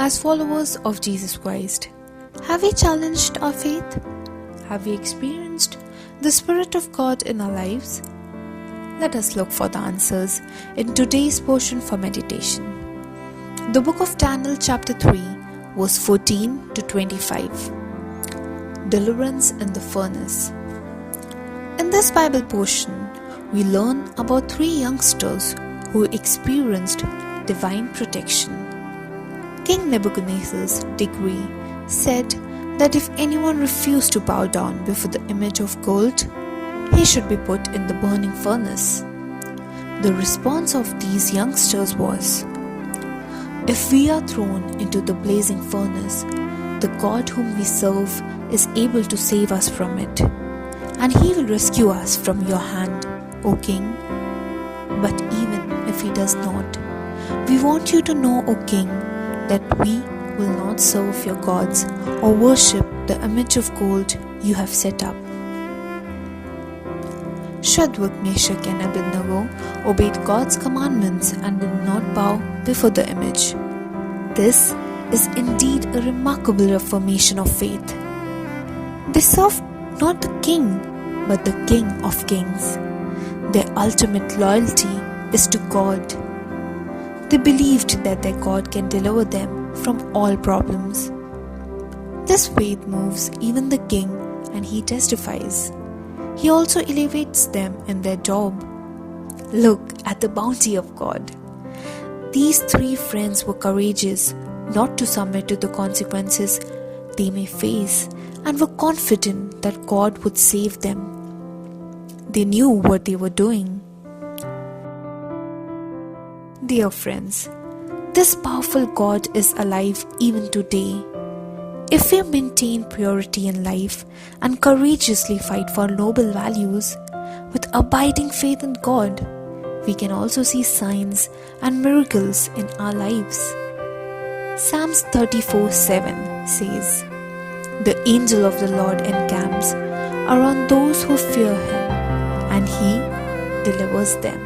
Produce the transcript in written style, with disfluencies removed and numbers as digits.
As followers of Jesus Christ, have we challenged our faith? Have we experienced the Spirit of God in our lives? Let us look for the answers in today's portion for meditation. The book of Daniel chapter 3 verse 14 to 25. Deliverance in the furnace. In this Bible portion, we learn about three youngsters who experienced divine protection. King Nebuchadnezzar's decree said that if anyone refused to bow down before the image of gold, he should be put in the burning furnace. The response of these youngsters was, "If we are thrown into the blazing furnace, the God whom we serve is able to save us from it, and he will rescue us from your hand, O King. But even if he does not, we want you to know, O King, that we will not serve your gods or worship the image of gold you have set up." Shadrach, Meshach and Abednego obeyed God's commandments and did not bow before the image. This is indeed a remarkable affirmation of faith. They served not the king, but the King of Kings. Their ultimate loyalty is to God. They believed that their God can deliver them from all problems. This faith moves even the king, and he testifies. He also elevates them in their job. Look at the bounty of God. These three friends were courageous not to submit to the consequences they may face and were confident that God would save them. They knew what they were doing. Dear friends, this powerful God is alive even today. If we maintain purity in life and courageously fight for noble values with abiding faith in God, we can also see signs and miracles in our lives. Psalms 34:7 says, "The angel of the Lord encamps around those who fear him, and he delivers them."